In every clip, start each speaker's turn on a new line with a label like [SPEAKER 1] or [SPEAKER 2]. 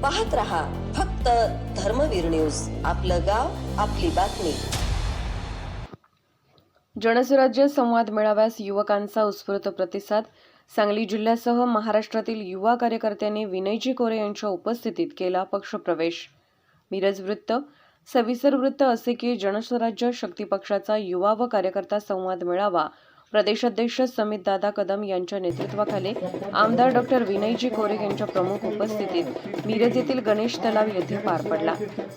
[SPEAKER 1] पाहत रहा फक्त धर्मवीर न्यूज, आपलं गाव आपली बातमी।
[SPEAKER 2] जनसुराज्य संवाद मेळाव्यास युवकांचा उत्स्फूर्त प्रतिसाद। सांगली जिल्ह्यासह महाराष्ट्रातील युवा कार्यकर्त्यांनी विनयजी कोरे यांच्या उपस्थितीत केला पक्षप्रवेश। मिरज वृत्त। सविस्तर वृत्त असे की जनसुराज्य शक्ती पक्षाचा युवा व कार्यकर्ता संवाद मेळावा प्रदेशाध्यक्ष समित दादा कदम यांच्या नेतृत्वाखाली आमदार डॉक्टर विनयजी कोरे यांच्या प्रमुख उपस्थितीत मिरज येथील गणेश तलाव येथे पार पडला।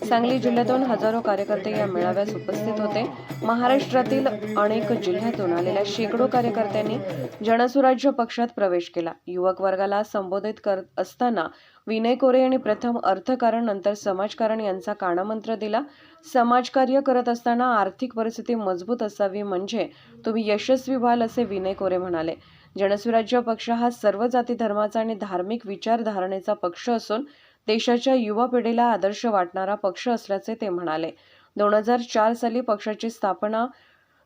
[SPEAKER 2] सांगली जिल्ह्यातून हजारो कार्यकर्ते या मेळाव्यास उपस्थित होते। महाराष्ट्रातील अनेक जिल्ह्यातून आलेल्या शेकडो कार्यकर्त्यांनी जनसुराज्य पक्षात प्रवेश केला। युवक वर्गाला संबोधित करत असताना विनय कोरे यांनी प्रथम अर्थकारण नंतर समाजकारण यांचा कानामंत्र दिला। समाजकार्य करत असताना आर्थिक परिस्थिती मजबूत असावी म्हणजे तुम्ही यशस्वी व्हाल असे विनय कोरे म्हणाले। जनसुराज्य पक्ष हा सर्व जाती धर्माचा आणि धार्मिक विचारधारणेचा पक्ष असून देशाच्या युवा पिढीला आदर्श वाटणारा पक्ष असल्याचे ते म्हणाले। 2004 साली पक्षाची स्थापना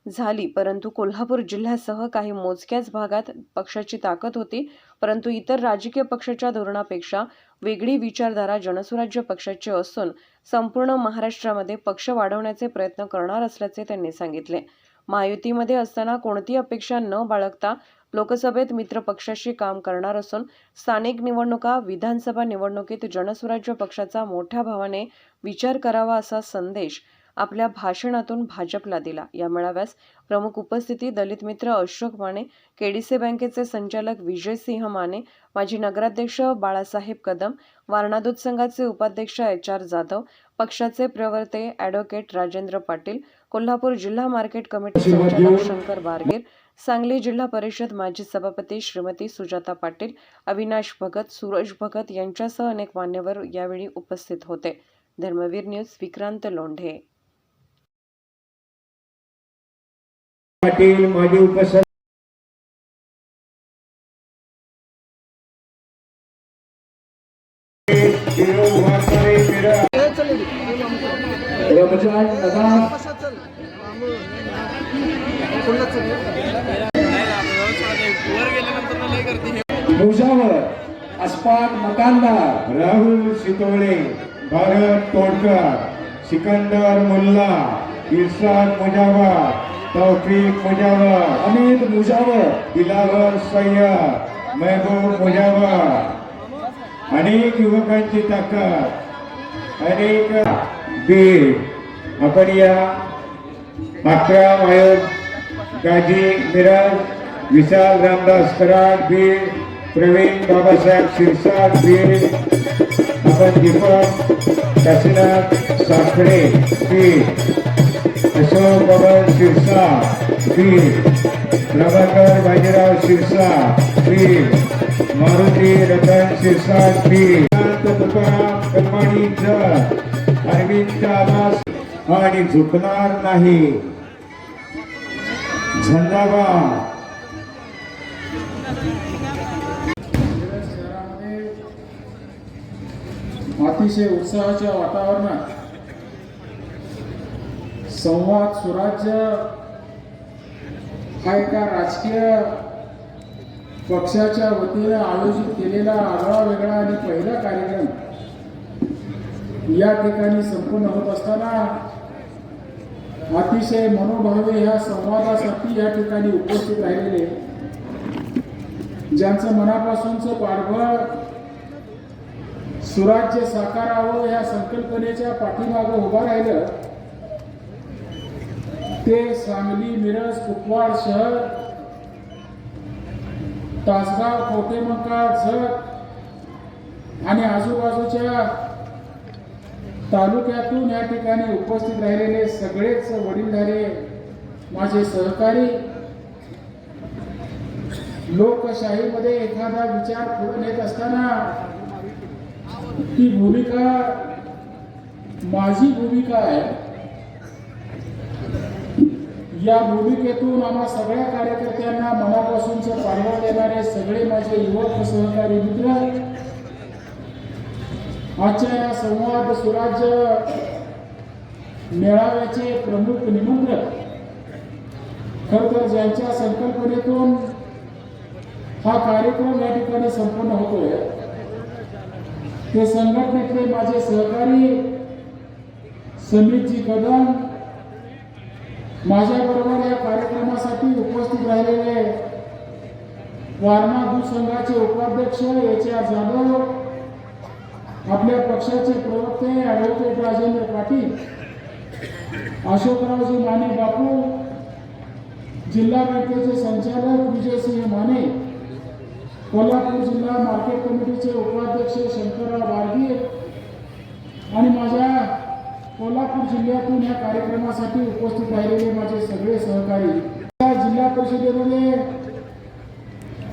[SPEAKER 2] झाली, परंतु कोल्हापूर जिल्ह्यासह काही मोजक्याच भागात पक्षाची ताकद होती, परंतु इतर राजकीय पक्षाच्या धोरणापेक्षा वेगळी विचारधारा जनसुराज्य पक्षाची असून संपूर्ण महाराष्ट्रामध्ये पक्ष वाढवण्याचे प्रयत्न करणार असल्याचे त्यांनी सांगितले। महायुतीमध्ये असताना कोणतीही अपेक्षा न बाळगता लोकसभेत मित्र पक्षाशी काम करणार असून स्थानिक निवडणुका, विधानसभा निवडणुकीत जनसुराज्य पक्षाचा मोठ्या भावाने विचार करावा असा संदेश आपल्या भाषणातून भाजपला दिला। या मेळाव्यास प्रमुख उपस्थिती दलित मित्र अशोक माने, केडीसी बँकेचे संचालक विजय सिंह माने, माजी नगराध्यक्ष बाळासाहेब कदम, वारणा दूध संघाचे उपाध्यक्ष HR जाधव, पक्षाचे प्रवक्ते ॲडव्होकेट राजेंद्र पाटील, कोल्हापूर जिल्हा मार्केट कमिटी संचालक शंकर बारगीर, सांगली जिल्हा परिषद माजी सभापती श्रीमती सुजाता पाटील, अविनाश भगत, सूरज भगत यांच्यासह अनेक मान्यवर यावेळी उपस्थित होते। धर्मवीर न्यूज विक्रांत लोंढे।
[SPEAKER 3] पाटील माजी उपसर मुजावर अस्पाक मकानदार, राहुल शितोळे, भारत तोडकर, सिकंदर मुल्ला, इरशाद मुजावर, तौफीक मुजावर, अमित मुजावर, दिलावर सय्यद, महबूब मुजावर। अनेक युवकांची ताकद, अनेक बीड। आपण या 11 आयोग गाजी मिरज, विशाल रामदास कराड बीड, प्रवीण बाबासाहेब शिरसाट बीड, आपण दीपक काशीनाथ साखरे बीड, अशोक बाबा शिरसाट बीड, प्रभाकर बाजीराव शिरसाट बीड, मारुती रतन शिरसाट बीड, तुकाराम कलमाडी जर, अरविंद आवास आणि झुकणार नाही झंडाबाद।
[SPEAKER 4] अतिशय उत्साहाच्या वातावरणात संवाद सुराज्य हा एका राजकीय पक्षाच्या वतीने आयोजित केलेला आगळा वेगळा आणि पहिला कार्यक्रम या ठिकाणी संपन्न होत असताना अतिशय मनोभावे ह्या संवादासाठी या ठिकाणी उपस्थित राहिलेले ज्यांचं मनापासूनचं पाठबळ सुराज्य साकारावं या संकल्पनेच्या पाठीमागं उभं राहिलं ते सांगली, मिरज, कुपवाड शहर, तासगाव, कवठेमंकाळ, जत आणि आजूबाजूच्या तालुक्यातून या ठिकाणी उपस्थित राहिलेले सगळेच वडीलधारे माझे सहकारी। लोकशाहीमध्ये एखादा विचार पुढे नेत असताना ती भूमिका माझी भूमिका आहे। या भूमिकेतून आम्हा सगळ्या कार्यकर्त्यांना मनापासूनचं पाठबळ देणारे सगळे माझे युवक सहकारी मित्र आजच्या या संवाद सुराज्य मेळाव्याचे प्रमुख निमंत्रक, खरं तर ज्यांच्या संकल्पनेतून हा कार्यक्रम या ठिकाणी संपन्न होतोय ते संघटनेतले माझे सहकारी समीरजी कदम, माझ्याबरोबर या कार्यक्रमासाठी उपस्थित राहिलेले वारणा दूध संघाचे उपाध्यक्ष HR जाधव, आपल्या पक्षाचे प्रवक्ते ॲडव्होकेट राजेंद्र पाटील, अशोकरावजी माने बापू, जिल्हा बँकेचे संचालक विजयसिंह माने, कोल्हापूर जिल्हा मार्केट कमिटीचे उपाध्यक्ष शंकरराव वारगीर आणि माझ्या कोल्हापूर जिल्ह्यातून या कार्यक्रमासाठी उपस्थित राहिलेले माझे सगळे सहकारी. या जिल्हा परिषदेमध्ये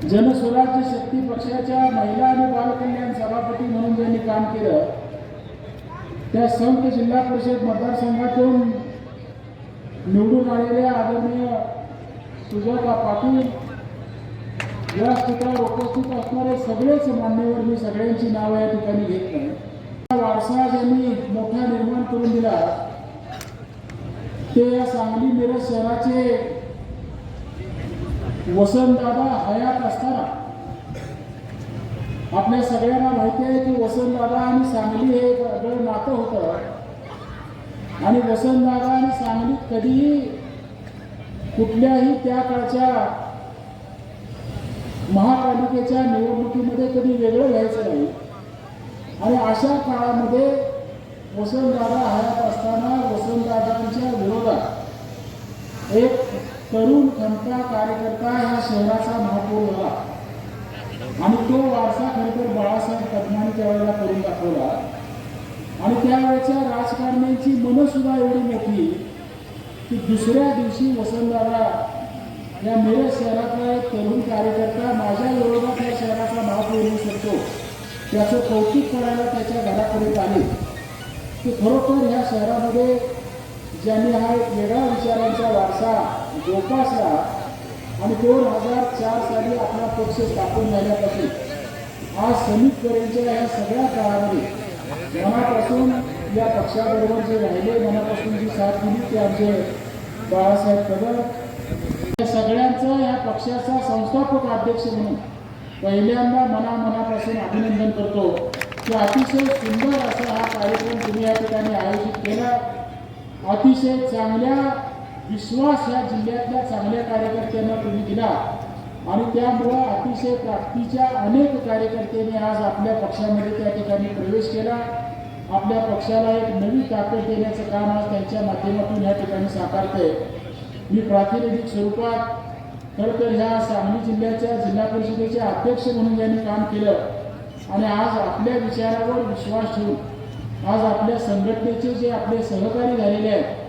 [SPEAKER 4] जनस्वराज्य शक्ती पक्षाच्या महिला आणि बालकल्याण सभापती म्हणून ज्यांनी काम केलं, त्या संत जिल्हा परिषद मतदारसंघातून निवडून आलेल्या आदरणीय सुजाता पाटील, व्यासपीठावर उपस्थित असणारे सगळेच मान्यवर, मी सगळ्यांची नावं या ठिकाणी घेत नाही. वारसा ज्यांनी मोठा निर्माण करून दिला ते या सांगली मिरज शहराचे वसंतदादा हयात असताना, आपल्या सगळ्यांना माहिती आहे की वसंतदादा आणि सांगली हे एक वेगळं नातं होतं आणि वसंतदादा आणि सांगलीत कधीही कुठल्याही त्या काळच्या महापालिकेच्या निवडणुकीमध्ये कधी वेगळं व्हायचं नाही. आणि अशा काळामध्ये वसंतदादा हयात असताना वसंतदादांच्या विरोधात एक तरुण खमका कार्यकर्ता ह्या शहराचा महापौर झाला आणि तो वारसा खरंतर बाळासाहेब कदमांनी त्यावेळेला करून दाखवला. आणि त्यावेळेच्या राजकारण्यांची मनं सुद्धा एवढी मोठी की दुसऱ्या दिवशी वसंतदादा या मिरज शहरातला एक तरुण कार्यकर्ता माझ्या विरोधात या शहराचा महापौर होऊ शकतो, त्याचं कौतुक करायला त्याच्या घरापर्यंत आले. की खरोखर ह्या शहरामध्ये ज्यांनी हा एक वेगळा विचारांचा वारसा जोपासला आणि 2004 साली आपला पक्ष स्थापन झाल्यापासून आज समितपर्यंतच्या या सगळ्या काळामध्ये मनापासून या पक्षाबरोबर जे राहिले, मनापासून जी साथ दिली ते आमचे बाळासाहेब कदम. या सगळ्यांचं या पक्षाचा संस्थापक अध्यक्ष म्हणून पहिल्यांदा मनापासून अभिनंदन करतो की अतिशय सुंदर असा हा कार्यक्रम तुम्ही या ठिकाणी आयोजित केला. अतिशय चांगल्या विश्वास या जिल्ह्यातल्या चांगल्या कार्यकर्त्यांना तुम्ही दिला आणि त्यामुळं अतिशय प्राप्तीच्या अनेक कार्यकर्त्यांनी आज आपल्या पक्षामध्ये त्या ठिकाणी प्रवेश केला. आपल्या पक्षाला एक नवी ताकद देण्याचं काम आज त्यांच्या माध्यमातून या ठिकाणी साकारतंय. मी प्रातिनिधिक स्वरूपात खरं तर ह्या सांगली जिल्ह्याच्या जिल्हा परिषदेचे अध्यक्ष म्हणून ज्यांनी काम केलं आणि आज आपल्या विचारावर विश्वास ठेवून आज आपल्या संघटनेचे जे आपले सहकारी झालेले आहेत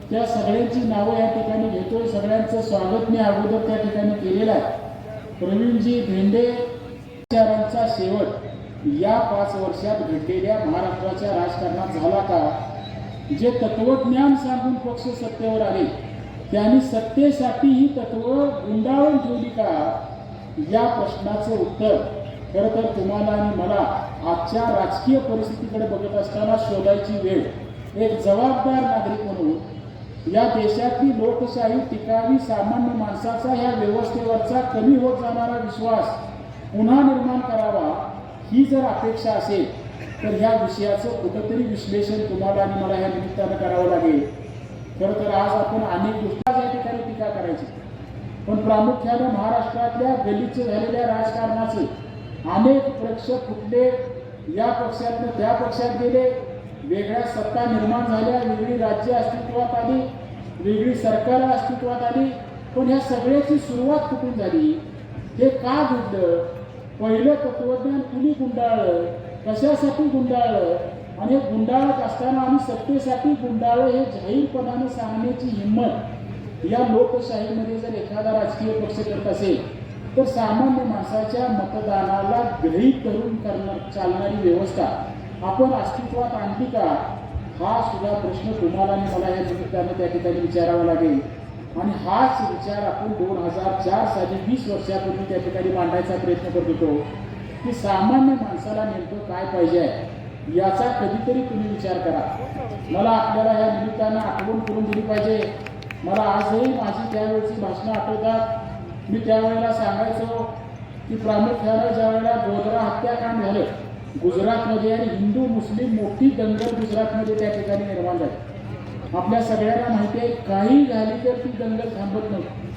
[SPEAKER 4] त्या सगळ्यांची नावं या ठिकाणी घेतोय. सगळ्यांचं स्वागत मी अगोदर त्या ठिकाणी केलेलं आहे. प्रवीणजी भेंडे, विचारांचा शेवट या 5 वर्षात घडलेल्या महाराष्ट्राच्या राजकारणात झाला का? जे तत्वज्ञान सांगून पक्ष सत्तेवर आले त्यांनी सत्तेसाठी ही तत्व गुंडाळून ठेवली का? या प्रश्नाचं उत्तर खरं तर तुम्हाला आणि मला आजच्या राजकीय परिस्थितीकडे बघत असताना शोधायची वेळ. एक जबाबदार नागरिक म्हणून या देशातली लोकशाही टिकावी, सामान्य माणसाचा ह्या व्यवस्थेवरचा कमी होत जाणारा विश्वास पुन्हा निर्माण करावा ही जर अपेक्षा असेल तर ह्या विषयाचं कुठंतरी विश्लेषण तुम्हाला आणि मला या निमित्तानं करावं लागेल. खरं तर आज आपण अनेक गोष्टी या ठिकाणी टीका करायची, पण प्रामुख्यानं महाराष्ट्रातल्या गलिच्छ झालेल्या राजकारणाचे अनेक प्रेक्षक कुठले या पक्षातनं त्या पक्षात गेले, वेगळ्या सत्ता निर्माण झाल्या, वेगळी राज्य अस्तित्वात आली, वेगळी सरकारं अस्तित्वात आली, पण ह्या सगळ्याची सुरुवात कुठून झाली? हे का घडलं? पहिलं तत्वज्ञान कुणी गुंडाळलं, कशासाठी गुंडाळलं आणि गुंडाळत असताना आणि सत्तेसाठी गुंडाळलं हे जाहीरपणाने सांगण्याची हिंमत या लोकशाहीमध्ये जर एखादा राजकीय पक्ष करत असेल तर सामान्य माणसाच्या मतदानाला गृहीत धरून चालणारी व्यवस्था आपण अस्तित्वात आणली का? हा सुद्धा प्रश्न तुम्हाला आणि मला या निमित्तानं त्या ठिकाणी विचारावा लागेल. आणि हाच विचार आपण 2004 साली 20 वर्षापूर्वी त्या ठिकाणी मांडायचा प्रयत्न करत होतो की सामान्य माणसाला नेमकं काय पाहिजे आहे याचा कधीतरी तुम्ही विचार करा. मला आपल्याला या निमित्तानं आठवण करून दिली पाहिजे. मला आजही माझी त्यावेळेची भाषणं आठवतात. मी त्यावेळेला सांगायचो की प्रामुख्यानं ज्या वेळेला गोधरा हत्याकांड झालं गुजरातमध्ये आणि हिंदू मुस्लिम मोठी दंगल गुजरातमध्ये त्या ठिकाणी निर्माण झाली. आपल्या सगळ्यांना माहिती आहे, काही झाली तर ती दंगल थांबत नव्हती.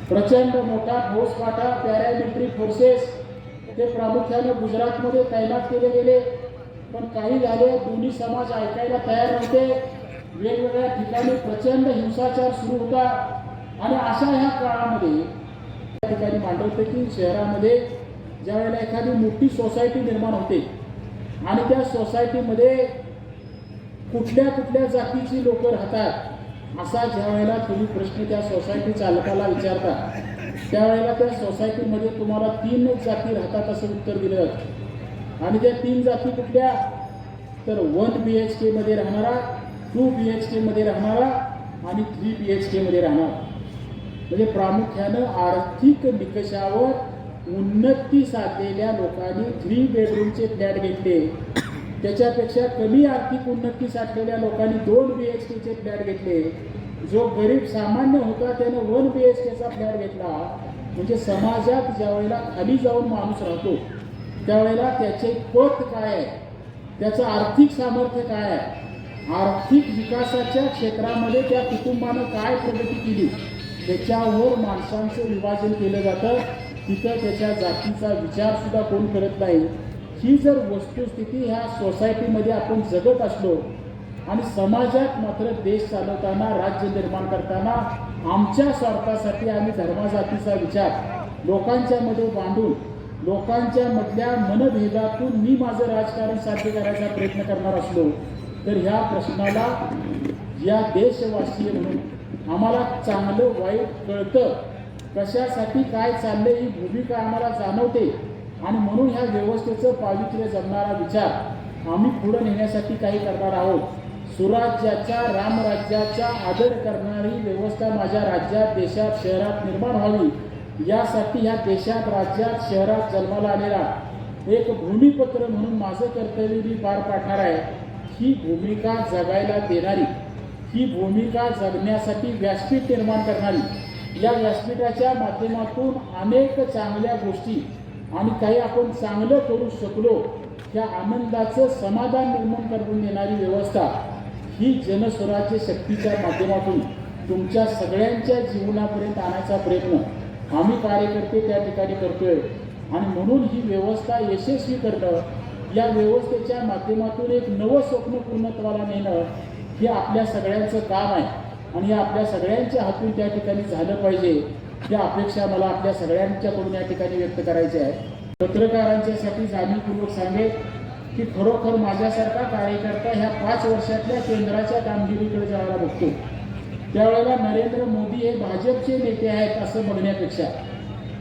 [SPEAKER 4] प्रचंड मोठा फौजफाटा पॅरामिलिटरी फोर्सेस ते प्रामुख्याने गुजरातमध्ये तैनात केले गेले. पण काही झाले, दोन्ही समाज ऐकायला तयार नव्हते. वेगवेगळ्या ठिकाणी प्रचंड हिंसाचार सुरू होता. आणि अशा ह्या काळामध्ये त्या ठिकाणी मांडवते की शहरामध्ये ज्या वेळेला एखादी मोठी सोसायटी निर्माण होते आणि त्या सोसायटीमध्ये कुठल्या कुठल्या जातीची लोक राहतात असा ज्या वेळेला तुम्ही प्रश्न त्या सोसायटी चालकाला विचारता, त्यावेळेला त्या सोसायटीमध्ये तुम्हाला 3 जाती राहतात असं उत्तर दिलं जातं. आणि त्या 3 जाती कुठल्या, तर 1 BHK मध्ये राहणारा, 2 BHK मध्ये राहणारा आणि 3 BHK मध्ये राहणारा. म्हणजे प्रामुख्यानं आर्थिक निकषावर उन्नती साधलेल्या लोकांनी 3 बेडरूमचे फ्लॅट घेतले. त्याच्यापेक्षा कमी आर्थिक उन्नती साधलेल्या लोकांनी 2 BHKचे फ्लॅट घेतले. जो गरीब सामान्य होता त्यानं 1 BHKचा फ्लॅट घेतला. म्हणजे समाजात ज्या वेळेला खाली जाऊन माणूस राहतो त्यावेळेला त्याचे पत काय आहे, त्याचं आर्थिक सामर्थ्य काय आहे, आर्थिक विकासाच्या क्षेत्रामध्ये त्या कुटुंबानं काय प्रगती केली त्याच्यावर माणसांचं विभाजन केलं जातं. तिथं त्याच्या जातीचा विचार सुद्धा कोण करत नाही. ही जर वस्तुस्थिती ह्या सोसायटीमध्ये आपण जगत असलो आणि समाजात मात्र देश चालवताना, राज्य निर्माण करताना आमच्या स्वार्थासाठी आम्ही धर्मजातीचा विचार लोकांच्या मध्ये बांधून लोकांच्या मधल्या मनभेदातून मी माझं राजकारण साध्य करायचा प्रयत्न करणार असलो तर ह्या प्रश्नाला या देशवासीय म्हणून आम्हाला चांगलं वाईट कळतं, कशासाठी काय चाललंय ही भूमिका आम्हाला जाणवते. आणि म्हणून ह्या व्यवस्थेचं पावित्र्य जमणारा विचार आम्ही पुढे नेण्यासाठी काही करणार आहोत. सुराज्याचा, रामराज्याचा आदर करणारी व्यवस्था माझ्या राज्यात, देशात, शहरात निर्माण व्हावी यासाठी ह्या देशात, राज्यात, शहरात जन्माला आलेला एक भूमिपत्र म्हणून माझं कर्तव्य मी पार पाडणार आहे. ही भूमिका जगायला देणारी, ही भूमिका जगण्यासाठी व्यासपीठ निर्माण करणारी, या व्यासपीठाच्या माध्यमातून अनेक चांगल्या गोष्टी आणि काही आपण चांगलं करू शकलो त्या आनंदाचं समाधान निर्माण करून देणारी व्यवस्था ही जनस्वराज्य शक्तीच्या माध्यमातून तुमच्या सगळ्यांच्या जीवनापर्यंत आणायचा प्रयत्न आम्ही कार्यकर्ते त्या ठिकाणी करतोय. आणि म्हणून ही व्यवस्था यशस्वी करणं, या व्यवस्थेच्या माध्यमातून एक नवं स्वप्न पूर्णत्वाला नेणं हे आपल्या सगळ्यांचं काम आहे. आणि हे आपल्या सगळ्यांच्या हातून त्या ठिकाणी झालं पाहिजे ही अपेक्षा मला आपल्या सगळ्यांच्याकडून या ठिकाणी व्यक्त करायची आहे. पत्रकारांच्यासाठी जाणीवपूर्वक सांगेल की खरोखर माझ्यासारखा कार्यकर्ता ह्या 5 वर्षातल्या केंद्राच्या कामगिरीकडे ज्यावेळेला बघतो त्यावेळेला नरेंद्र मोदी हे भाजपचे नेते आहेत असं बघण्यापेक्षा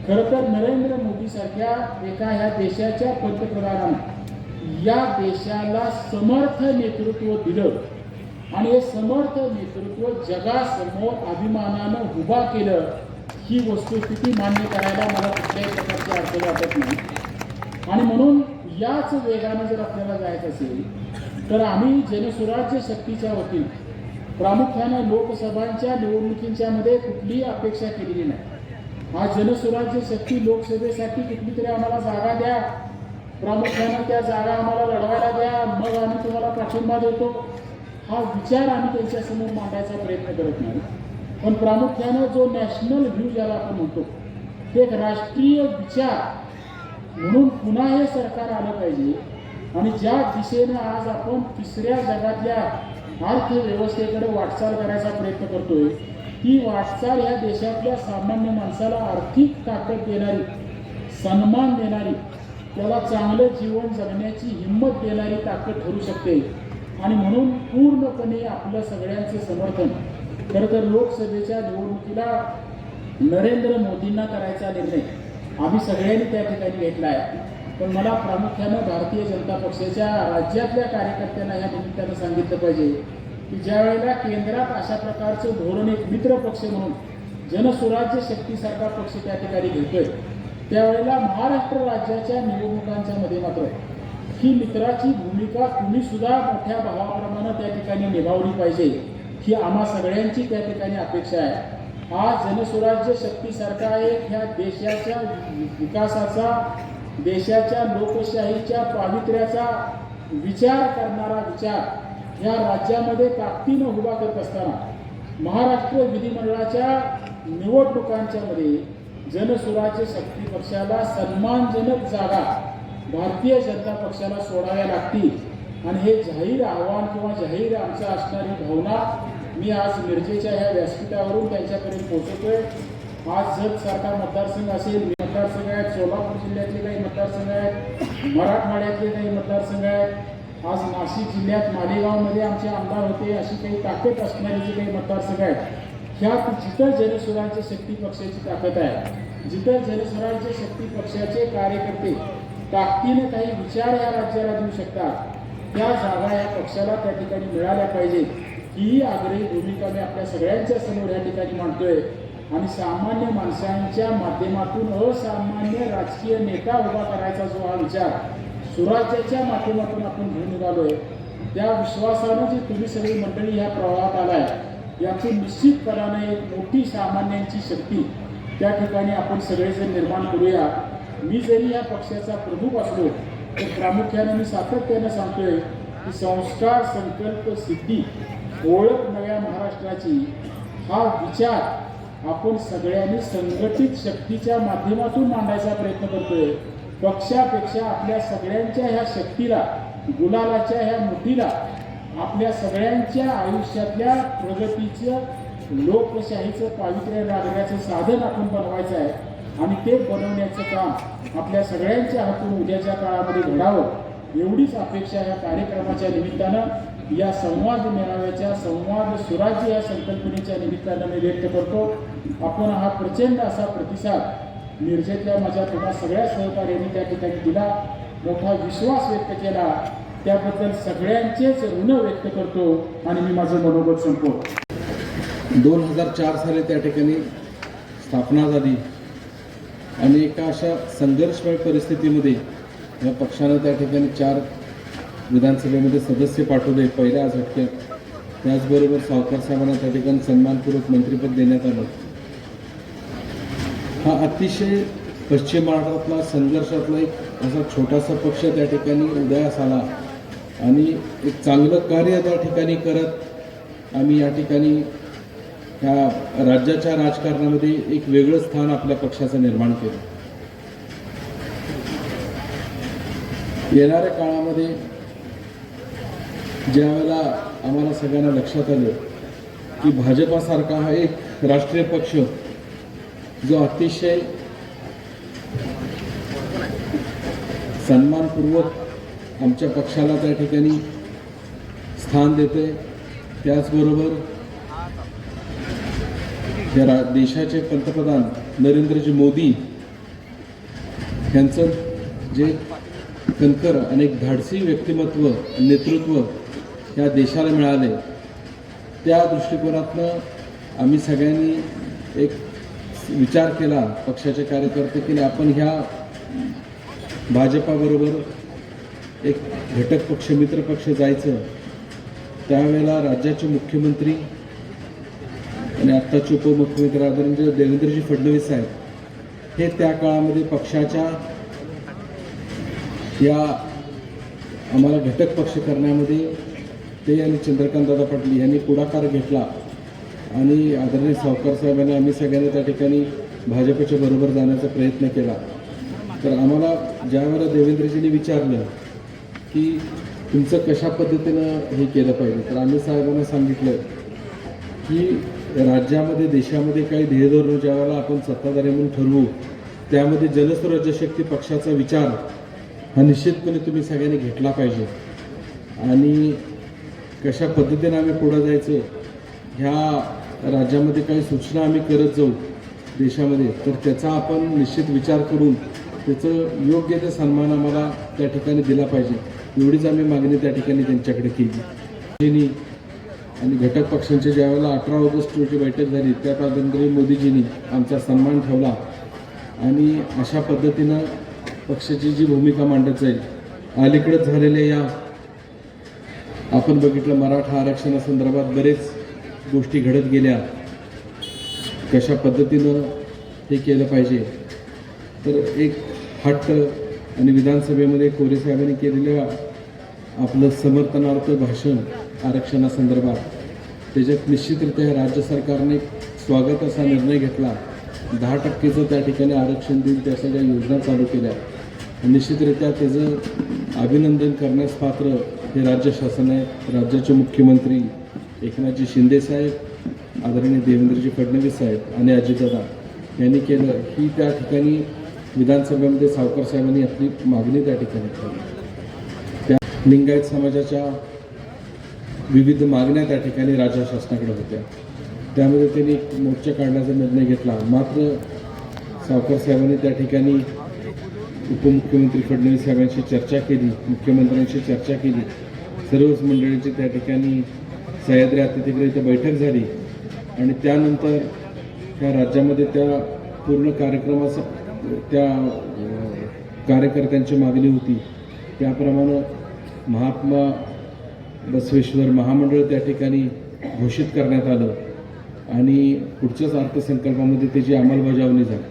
[SPEAKER 4] खरं तर नरेंद्र मोदीसारख्या एका ह्या देशाच्या पंतप्रधानानं या देशाला समर्थ नेतृत्व दिलं आणि हे समर्थ नेतृत्व जगासमोर अभिमानानं उभा केलं. ही वस्तुस्थिती मान्य करायला मला कुठल्याही प्रकारची अडचण वाटत नाही. आणि म्हणून याच वेगानं जर आपल्याला जायचं असेल तर आम्ही जनसुराज्य शक्तीच्या वतीने प्रामुख्यानं लोकसभांच्या निवडणुकींच्या मध्ये कुठलीही अपेक्षा केलेली नाही. हा जनसुराज्य शक्ती लोकसभेसाठी कुठली तरी आम्हाला जागा द्या, प्रामुख्यानं त्या जागा आम्हाला लढवायला द्या, मग आम्ही तुम्हाला पाठिंबा देतो, हा विचार आम्ही त्यांच्यासमोर मांडायचा प्रयत्न करत नाही. पण प्रामुख्यानं जो नॅशनल व्ह्यू ज्याला आपण म्हणतो ते एक राष्ट्रीय विचार म्हणून पुन्हा हे सरकार आलं पाहिजे. आणि ज्या दिशेनं आज आपण 3ऱ्या जगातल्या अर्थव्यवस्थेकडे वाटचाल करायचा प्रयत्न करतोय ती वाटचाल ह्या देशातल्या सामान्य माणसाला आर्थिक ताकद देणारी, सन्मान देणारी, त्याला चांगलं जीवन जगण्याची हिंमत देणारी ताकद ठरू शकते. आणि म्हणून पूर्णपणे आपलं सगळ्यांचं समर्थन खरं तर लोकसभेच्या निवडणुकीला नरेंद्र मोदींना करायचा निर्णय आम्ही सगळ्यांनी त्या ठिकाणी घेतला आहे. पण मला प्रामुख्यानं भारतीय जनता पक्षाच्या राज्यातल्या कार्यकर्त्यांना या निमित्तानं सांगितलं पाहिजे की ज्या वेळेला केंद्रात अशा प्रकारचं धोरण एक मित्र पक्ष म्हणून जनसुराज्य शक्तीसारखा पक्ष त्या ठिकाणी घेतोय त्यावेळेला महाराष्ट्र राज्याच्या निवडणुकांच्या मध्ये मात्र ही मित्राची भूमिका तुम्ही सुद्धा मोठ्या भावाप्रमाणे त्या ठिकाणी निभावली पाहिजे ही आम्हा सगळ्यांची त्या ठिकाणी अपेक्षा आहे. आज जनसुराज्य शक्तीसारखा एक ह्या देशाच्या विकासाचा देशाच्या लोकशाहीच्या पावित्र्याचा विचार करणारा विचार या राज्यामध्ये ताकदीनं उभा करत असताना महाराष्ट्र विधिमंडळाच्या निवडणुकांच्या मध्ये जनसुराज्य शक्ती पक्षाला सन्मानजनक जागा भारतीय जनता पक्षाला सोडाव्या लागतील आणि हे जाहीर आव्हान किंवा जाहीर आमचं असणारी भावना मी आज मिरजेच्या ह्या व्यासपीठावरून त्यांच्यापर्यंत पोहोचवतोय. आज जतसारखा मतदारसंघ असेल, मतदारसंघ आहेत, सोलापूर जिल्ह्यातले काही मतदारसंघ आहेत, मराठवाड्यातले काही मतदारसंघ आहेत, आज नाशिक जिल्ह्यात मालेगावमध्ये आमचे आमदार होते, अशी काही ताकद असणारे जे काही मतदारसंघ आहेत, ह्यात जिथं जनसुराज्य शक्ती पक्षाची ताकद आहे, जिथं जनसुराज्य शक्ती पक्षाचे कार्यकर्ते ताकदीने काही विचार या राज्याला देऊ शकतात, त्या जागा या पक्षाला त्या ठिकाणी मिळाल्या पाहिजेत ही आग्रही भूमिका मी आपल्या सगळ्यांच्या समोर या ठिकाणी मांडतोय. आणि सामान्य माणसांच्या माध्यमातून असामान्य राजकीय नेता उभा करायचा जो हा विचार सुराज्याच्या माध्यमातून आपण घेऊन निघालोय, त्या विश्वासानं जी तुम्ही सगळी मंडळी ह्या प्रवाहात आलाय, यातून निश्चितपणाने एक मोठी सामान्यांची शक्ती त्या ठिकाणी आपण सगळेजण निर्माण करूया. मी जरी या पक्षाचा प्रमुख असलो तर प्रामुख्याने मी सातत्यानं सांगतोय की संस्कार, संकल्प, सिद्धी, ओळख नव्या महाराष्ट्राची हा विचार आपण सगळ्यांनी संघटित शक्तीच्या माध्यमातून मांडायचा प्रयत्न करतोय. पक्षापेक्षा आपल्या सगळ्यांच्या ह्या शक्तीला, गुलालाच्या ह्या मुठीला, आपल्या सगळ्यांच्या आयुष्यातल्या प्रगतीचं, लोकशाहीचं पावित्र्य लागण्याचं साधन आपण बनवायचं आहे आणि ते बनवण्याचं काम आपल्या सगळ्यांच्या हातून उद्याच्या काळामध्ये घडावं एवढीच अपेक्षा या कार्यक्रमाच्या निमित्तानं, या संवाद मेळाव्याच्या संवाद सुराज्य या संकल्पनेच्या निमित्तानं मी व्यक्त करतो. आपण हा प्रचंड असा प्रतिसाद मिरजेतल्या माझ्या तुम्हा सगळ्या सहकार्यांनी त्या ठिकाणी दिला, मोठा विश्वास व्यक्त केला, त्याबद्दल सगळ्यांचेच ऋण व्यक्त करतो आणि मी माझं मनोगत संपवतो.
[SPEAKER 5] 2004 साली त्या ठिकाणी स्थापना झाली आणि एका अशा संघर्षमय परिस्थितीमध्ये या पक्षानं त्या ठिकाणी 4 विधानसभेमध्ये सदस्य पाठवले पहिल्या झटक्यात. त्याचबरोबर सावकार साहेबांना त्या ठिकाणी सन्मानपूर्वक मंत्रिपद देण्यात आलं. हा अतिशय पश्चिम महाराष्ट्रातला संघर्षातला एक असा छोटासा पक्ष त्या ठिकाणी उदयास आला आणि एक चांगलं कार्य त्या ठिकाणी करत आम्ही या ठिकाणी ह्या राज्याच्या राजकारणामध्ये एक वेगळं स्थान आपल्या पक्षाचं निर्माण केलं. येणाऱ्या काळामध्ये ज्यावेळेला आम्हाला सगळ्यांना लक्षात आलं की भाजपासारखा हा एक राष्ट्रीय पक्ष जो अतिशय सन्मानपूर्वक आमच्या पक्षाला त्या ठिकाणी स्थान देते, त्याचबरोबर या देशाचे पंतप्रधान नरेंद्रजी मोदी यांचं जे कणखर आणि एक धाडसी व्यक्तिमत्व, नेतृत्व या देशाला मिळाले, त्या दृष्टिकोनातनं आम्ही सगळ्यांनी एक विचार केला, पक्षाचे कार्यकर्ते केले, आपण ह्या भाजपाबरोबर एक घटक पक्ष, मित्र पक्ष जायचं. त्यावेळेला राज्याचे मुख्यमंत्री आणि आत्ताचे उपमुख्यमंत्री आदरणीय देवेंद्रजी फडणवीस साहेब हे त्या काळामध्ये पक्षाच्या या आम्हाला घटक पक्ष करण्यामध्ये ते आणि चंद्रकांतदादा पाटील यांनी पुढाकार घेतला आणि आदरणीय सावकार साहेबांनी आम्ही सगळ्यांनी त्या ठिकाणी भाजपच्या बरोबर जाण्याचा प्रयत्न केला. तर आम्हाला ज्यावेळेला देवेंद्रजींनी विचारलं की तुमचं कशा पद्धतीनं हे केलं पाहिजे, तर आम्ही साहेबांना सांगितलं की राज्यामध्ये, देशामध्ये काही ध्येयधोरण ज्यावेळेला आपण सत्ताधारी म्हणून ठरवू, त्यामध्ये जनस्वराज्य शक्ती पक्षाचा विचार हा निश्चितपणे तुम्ही सगळ्यांनी घेतला पाहिजे आणि कशा पद्धतीने आम्ही पुढं जायचं, ह्या राज्यामध्ये काही सूचना आम्ही करत जाऊ देशामध्ये, तर त्याचा आपण निश्चित विचार करून त्याचं योग्य ते सन्मान आम्हाला त्या ठिकाणी दिला पाहिजे, एवढीच आम्ही मागणी त्या ठिकाणी त्यांच्याकडे केली. आणि घटक पक्षांची ज्यावेळेला 18 ऑगस्ट रोजी बैठक झाली, त्या नरेंद्र मोदीजींनी आमचा सन्मान ठेवला आणि अशा पद्धतीनं पक्षाची जी भूमिका मांडत जाईल. अलीकडेच झालेल्या या आपण बघितलं मराठा आरक्षणासंदर्भात बरेच गोष्टी घडत गेल्या, कशा पद्धतीनं हे केलं पाहिजे. तर एक हट्ट आणि विधानसभेमध्ये कोरे साहेबांनी केलेल्या आपलं समर्थनार्थ भाषण आरक्षणासंदर्भात त्याच्यात निश्चितरित्या राज्य सरकारने स्वागत असा निर्णय घेतला. 10% त्या ठिकाणी आरक्षण देऊन त्या सगळ्या योजना चालू केल्या. निश्चितरित्या त्याचं अभिनंदन करण्यास पात्र हे राज्य शासन आहे. राज्याचे मुख्यमंत्री एकनाथजी शिंदेसाहेब, आदरणीय देवेंद्रजी फडणवीस साहेब आणि अजितदादा यांनी केलं. ही त्या ठिकाणी विधानसभेमध्ये सावकर साहेबांनी आपली मागणी त्या ठिकाणी केली. त्या लिंगायत समाजाच्या विविध मागण्या त्या ठिकाणी राज्य शासनाकडे होत्या. त्यामध्ये त्यांनी एक मोर्चा काढण्याचा निर्णय घेतला. मात्र सावकर साहेबांनी त्या ठिकाणी उपमुख्यमंत्री फडणवीस साहेबांशी चर्चा केली, मुख्यमंत्र्यांशी चर्चा केली. सर्वच मंडळींची त्या ठिकाणी सह्याद्री अतिथीगृह इथं बैठक झाली आणि त्यानंतर त्या राज्यामध्ये त्या पूर्ण कार्यक्रमाचा त्या कार्यकर्त्यांची मागणी होती त्याप्रमाणे महात्मा बसवेश्वर महामंडळ त्या ठिकाणी घोषित करण्यात आलं आणि पुढच्याच अर्थसंकल्पामध्ये त्याची अंमलबजावणी झाली.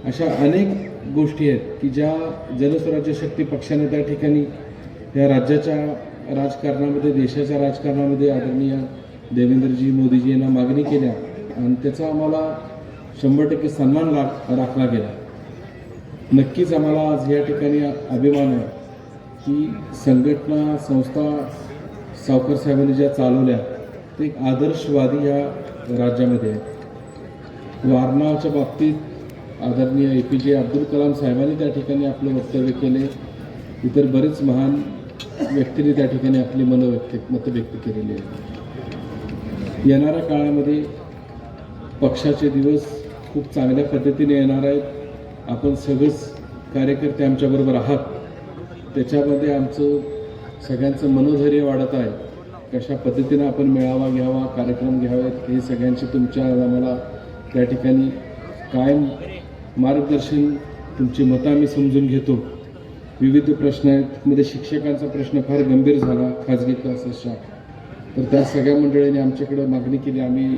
[SPEAKER 5] अशा अनेक गोष्टी आहेत की ज्या जनस्वराज्य शक्ती पक्षाने त्या ठिकाणी या राज्याच्या राजकारणामध्ये, देशाच्या राजकारणामध्ये आदरणीय देवेंद्रजी मोदीजी यांना मागणी केल्या आणि त्याचा आम्हाला 100% सन्मान राखला गेला. नक्कीच आम्हाला आज या ठिकाणी अभिमान आहे की संघटना संस्था सावकर साहेबांनी ज्या चालवल्या ते एक आदर्शवादी या राज्यामध्ये आहे. वारणाच्या बाबतीत आदरणीय APJ अब्दुल कलाम साहेबांनी त्या ठिकाणी आपलं वक्तव्य केले. इतर बरेच महान व्यक्तींनी त्या ठिकाणी आपली मतं व्यक्त केलेली आहेत. येणाऱ्या काळामध्ये पक्षाचे दिवस खूप चांगल्या पद्धतीने येणार आहेत. आपण सगळेच कार्यकर्ते आमच्याबरोबर आहात. त्याच्यामध्ये आमचं सगळ्यांचं मनोधैर्य वाढत आहे. कशा पद्धतीनं आपण मेळावा घ्यावा, कार्यक्रम घ्यावेत हे सगळ्यांची तुमच्या आम्हाला त्या ठिकाणी कायम मार्गदर्शन, तुमची मतं आम्ही समजून घेतो. विविध प्रश्न आहेत. मध्ये शिक्षकांचा प्रश्न फार गंभीर झाला खाजगी क्लासेसच्या, तर त्या सगळ्या मंडळींनी आमच्याकडे मागणी केली. आम्ही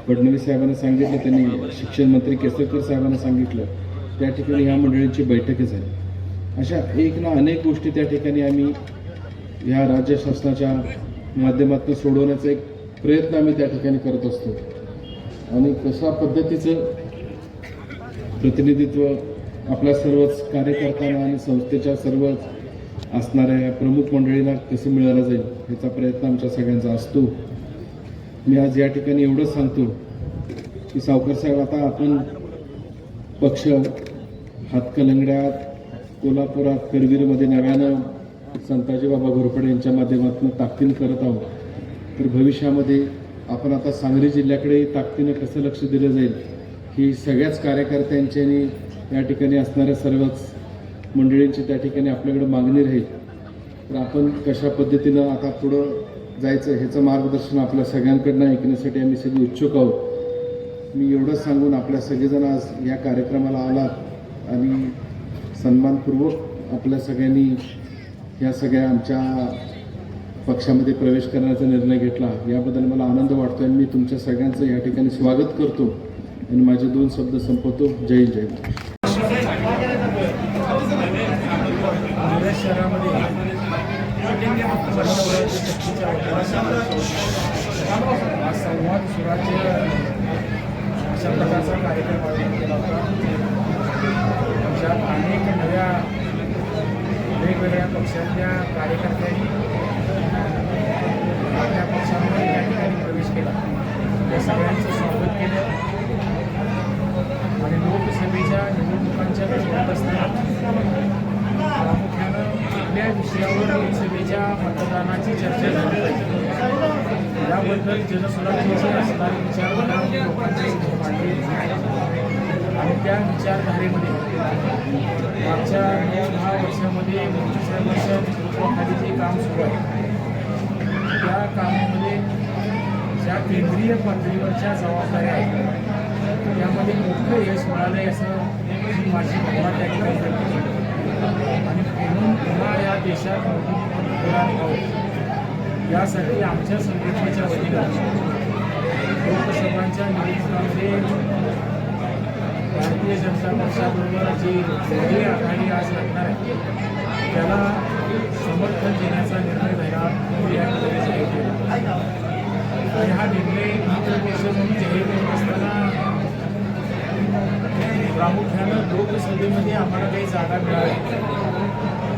[SPEAKER 5] फडणवीस साहेबांना सांगितलं, त्यांनी शिक्षण मंत्री केसरकर साहेबांना सांगितलं. त्या ठिकाणी ह्या मंडळींची बैठकही झाली. अशा एक ना अनेक गोष्टी त्या ठिकाणी आम्ही ह्या राज्य शासनाच्या माध्यमातून सोडवण्याचा एक प्रयत्न आम्ही त्या ठिकाणी करत असतो. आणि कशा पद्धतीचं प्रतिनिधित्व आपल्या सर्वच कार्यकर्त्यांना आणि संस्थेच्या सर्वच असणाऱ्या प्रमुख मंडळींना कसं मिळालं जाईल याचा प्रयत्न आमच्या सगळ्यांचा असतो. मी आज या ठिकाणी एवढंच सांगतो की सावकर साहेब, आता आपण पक्ष हातकलंगड्यात, कोल्हापुरात, करवीरमध्ये नव्यानं संताजी बाबा घोरपडे यांच्या माध्यमातून ताकदीनं करत आहोत. तर भविष्यामध्ये आपण आता सांगली जिल्ह्याकडे ताकदीनं कसं लक्ष दिलं जाईल ही सगळ्याच कार्यकर्त्यांची आणि या ठिकाणी असणाऱ्या सर्वच मंडळींची त्या ठिकाणी आपल्याकडे मागणी राहील. तर आपण कशा पद्धतीनं आता पुढं जायचं ह्याचं मार्गदर्शन आपल्या सगळ्यांकडनं ऐकण्यासाठी आम्ही सगळे उत्सुक आहोत. मी एवढंच सांगून आपल्या सगळेजण आज या कार्यक्रमाला आलात आणि सन्मानपूर्वक आपल्या सगळ्यांनी या सगळ्या आमच्या पक्षामध्ये प्रवेश करण्याचा निर्णय घेतला याबद्दल मला आनंद वाटतो आणि मी तुमच्या सगळ्यांचं या ठिकाणी स्वागत करतो आणि माझे 2 शब्द संपवतो. जय हिंद, जय महाराष्ट्र.
[SPEAKER 4] शहरामध्ये संवाद सुराज्य अशा प्रकारचा कार्यक्रम आयोजित केला होता. ज्यात अनेक नव्या वेगवेगळ्या पक्षांच्या कार्यकर्त्यांनी आपल्या पक्षामध्ये या ठिकाणी प्रवेश केला. या सगळ्यांचं स्वागत केलं आणि लोकसभेच्या निवडणुकांच्या वेळेत असताना प्रामुख्यानं कुठल्या विषयावर लोकसभेच्या मतदानाची चर्चा झाली पाहिजे याबद्दल जनसुराज्याची असणारी विचारधारा लोकांच्या समोर मांडली आणि त्या विचारधारेमध्ये मागच्या 9-10 वर्षामध्ये मोदी साहेबांच्या नेतृत्वाखाली जे काम सुरू आहे त्या कामामध्ये ज्या केंद्रीय पातळीवरच्या जबाबदाऱ्या आहेत त्यामध्ये मोठं यश मिळालं असं ही माझी भावना त्या ठिकाणी व्यक्त केली. आणि म्हणून पुन्हा या देशात मोदी पंतप्रधान व्हावं यासाठी आमच्या संघटनेच्या वतीनं लोकसभांच्या निवडणुकांमध्ये भारतीय जनता पक्षाबरोबर जी मोदी आघाडी आज लागणार आहे त्याला समर्थन देण्याचा निर्णय झाला यामध्ये जाहीर केला. आणि हा निर्णय मित्रपक्ष म्हणून जाहीर करत असताना प्रामुख्यानं लोकसभेमध्ये आम्हाला काही जागा मिळाव्या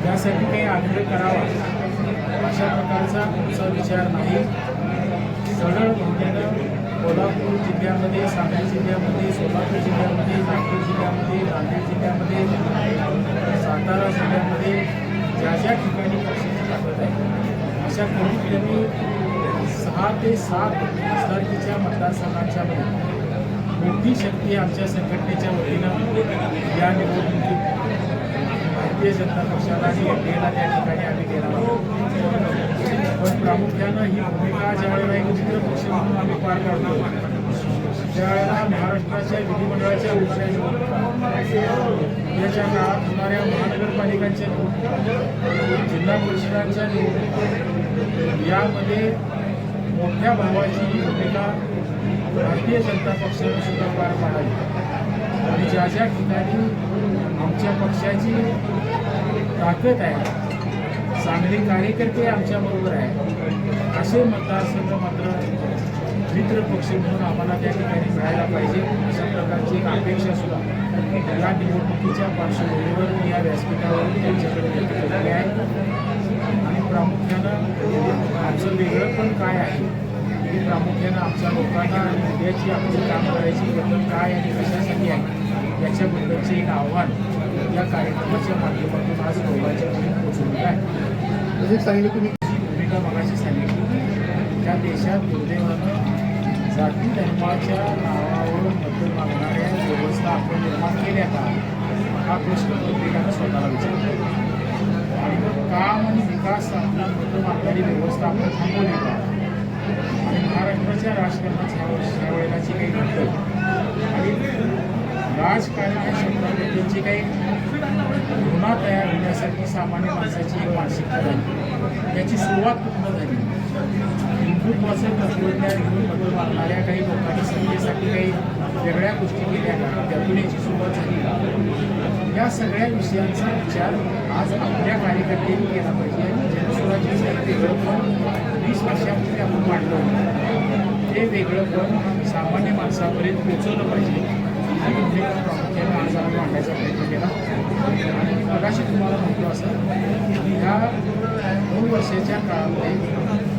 [SPEAKER 4] त्यासाठी काही आग्रह करावा अशा प्रकारचा आमचा विचार नाही. सरळ म्हणण्यानं कोल्हापूर जिल्ह्यामध्ये, सांगली जिल्ह्यामध्ये, सोलापूर जिल्ह्यामध्ये, नागपूर जिल्ह्यामध्ये, नांदेड जिल्ह्यामध्ये, सातारा जिल्ह्यामध्ये ज्या ज्या ठिकाणी पक्षाची ताकद आहे अशा कमीत कमी 6 ते 7 खासदारकीच्या मतदारसंघांच्या मध्ये मोठी शक्ती आमच्या संघटनेच्या वतीनं या निवडणुकीत भारतीय जनता पक्षाला आणि एनडीएला त्या ठिकाणी आम्ही देणार आहोत. पण प्रामुख्यानं ही भूमिका ज्यावेळेला एक मित्रपक्ष म्हणून आम्ही पार पाडतो त्यावेळेला महाराष्ट्राच्या विधिमंडळाच्या होणाऱ्या निवडणुका, याच्या काळात होणाऱ्या महानगरपालिकांच्या निवडणुका, जिल्हा परिषदांच्या निवडणुका यामध्ये मोठ्या भावाची ही भूमिका भारतीय जनता पक्षानं सुद्धा पार पाडावी. आणि ज्या ज्या ठिकाणी आमच्या पक्षाची ताकद आहे, चांगले कार्यकर्ते आमच्याबरोबर आहे असे मतदारसंघ मात्र मित्रपक्ष म्हणून आम्हाला त्या ठिकाणी मिळायला पाहिजे अशा प्रकारची एक अपेक्षा सुद्धा या निवडणुकीच्या पार्श्वभूमीवर मी या व्यासपीठावर त्यांच्याकडे व्यक्त केलेली आहे. आणि प्रामुख्यानं आमचं वेगळं पण काय आहे की प्रामुख्यानं आमच्या लोकांना आणि उद्याची आपली काम करायची पद्धत काय आणि कशासाठी आहे याच्याबद्दलचे एक आव्हान या कार्यक्रमाच्या माध्यमातून आज लोकांच्यापर्यंत पोहोचवलं आहे. भूमिका मगाशी सांगितली त्या देशात दुर्दैवानं जाती धर्माच्या नावावर मतं मागणाऱ्या व्यवस्था आपण निर्माण केल्या का हा प्रश्न प्रत्येकानं स्वतःला विचारला. आणि मग काम आणि विकास आपला मतं मागणारी व्यवस्था आपण थांबवली का. आणि महाराष्ट्राच्या राजकारणात ह्या वेळेलाची काही घडतं आणि राजकारण या शब्दाबद्दलची काही धोरणा तयार होण्यासाठी सामान्य माणसाची एक मानसिकता झाली. याची सुरुवात कुठनं झाली. हिंदुत्वाचं तत्वज्ञान घेऊन मतं मागणाऱ्या काही लोकांनी सत्तेसाठी काही वेगळ्या गोष्टी केल्या का, त्यातून याची सुरुवात झाली का. या सगळ्या विषयांचा विचार आज आपल्या कार्यकर्त्यांनी केला पाहिजे. आणि जनसुराज्याचं वेगळं पण 20 वर्षापूर्वी आपण मांडलं होतं ते वेगळं पण सामान्य माणसापर्यंत पोचवलं पाहिजे. ही भूमिका प्रामुख्याने आज आम्ही मांडण्याचा प्रयत्न केला. आणि मी मगाशी तुम्हाला म्हटलं असं की ह्या 2 वर्षाच्या काळामध्ये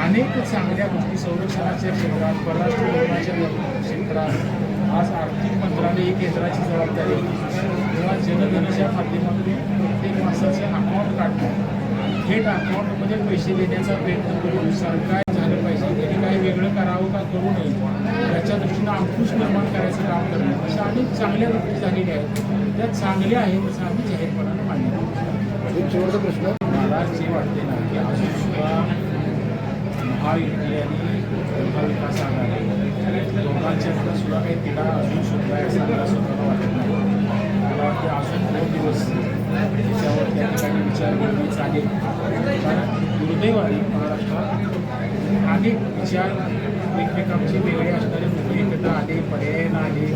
[SPEAKER 4] अनेक चांगल्या गोष्टी संरक्षणाच्या क्षेत्रात, परराष्ट्र धोरणाच्या क्षेत्रात आज आर्थिक मंत्रालय केंद्राची जबाबदारी किंवा जनधनच्या माध्यमातून प्रत्येक माणसाचं अकाउंट काढणं, थेट अकाउंटमध्ये पैसे देण्याचा प्रयत्न करून सरकार झालं पाहिजे. त्यांनी काही वेगळं करावं का करू नये याच्या दृष्टीनं अंकुश निर्माण करायचं काम करणं अशा अनेक चांगल्या गोष्टी झालेल्या आहेत. त्या चांगल्या आहेत असं आम्ही जाहीरपणानं मांडलं.
[SPEAKER 5] एक शेवटचा प्रश्न,
[SPEAKER 4] मला जे वाटते ना की अजून सुद्धा महायुती आणि महाविकास आघाडी दोघांच्याकडे सुद्धा काही तिला अजून सुद्धा आहे असं मला स्वतःला वाटत नाही. मला वाटते अजून 2 दिवस त्याच्यावर त्या ठिकाणी विचारविनिमय चालेल. कारण दुर्दैवाने महाराष्ट्रात अनेक विचार एकमेकांचे वेगळे असणारे लोक एकत्र आले, पर्यायानं आले,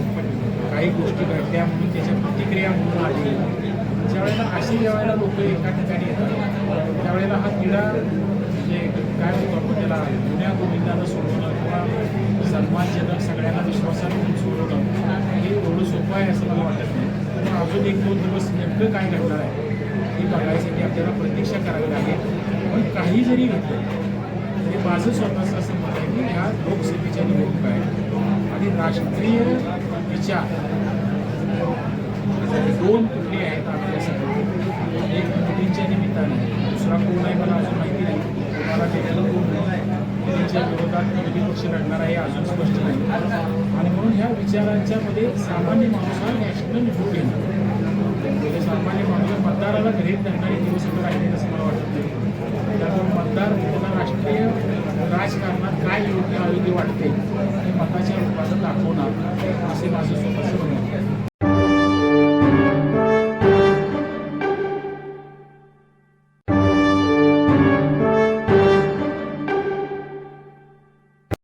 [SPEAKER 4] काही गोष्टी घडल्या म्हणून त्याच्या प्रतिक्रिया म्हणून आले. ज्यावेळेला ज्यावेळेला लोक एका ठिकाणी येतात त्यावेळेला हा तिढा म्हणजे काय होतो आपण त्याला जुन्या गोविंदानं सोडवणं किंवा सन्मानजनक सगळ्यांना विश्वासात घेऊन सोडवणं हे एवढं सोपं आहे असं मला वाटत नाही. पण अजून 1-2 दिवस नेमकं काय घडणार आहे हे बघायसाठी आपल्याला प्रतीक्षा करावी लागेल. पण काही जरी घेतलं तरी माझं स्वतःचं असं मत आहे की ह्या लोकसभेच्या निवडणुका आहेत आणि राष्ट्रीय विचार 2 तुकडी आहेत आपल्यासाठी. एक मोदींच्या निमित्ताने, दुसरा कोण आहे मला अजून माहिती नाही. कोणाला नेमकं कोण मोदींच्या विरोधात विरोधी पक्ष लढणार आहे अजून स्पष्ट नाही. आणि म्हणून ह्या विचारांच्यामध्ये सामान्य माणूस हा नॅशनल व्ह्यू घेणार. म्हणजे सामान्य माणूस मतदाराला घरीत धरणारे दिवस राहिले असं मला वाटत नाही. त्यामुळे मतदार त्यांना राष्ट्रीय राजकारणात काय योग्य अयोग्य वाटते हे मताच्या रूपानं दाखवणार असे माझं स्वतःचं म्हणणं.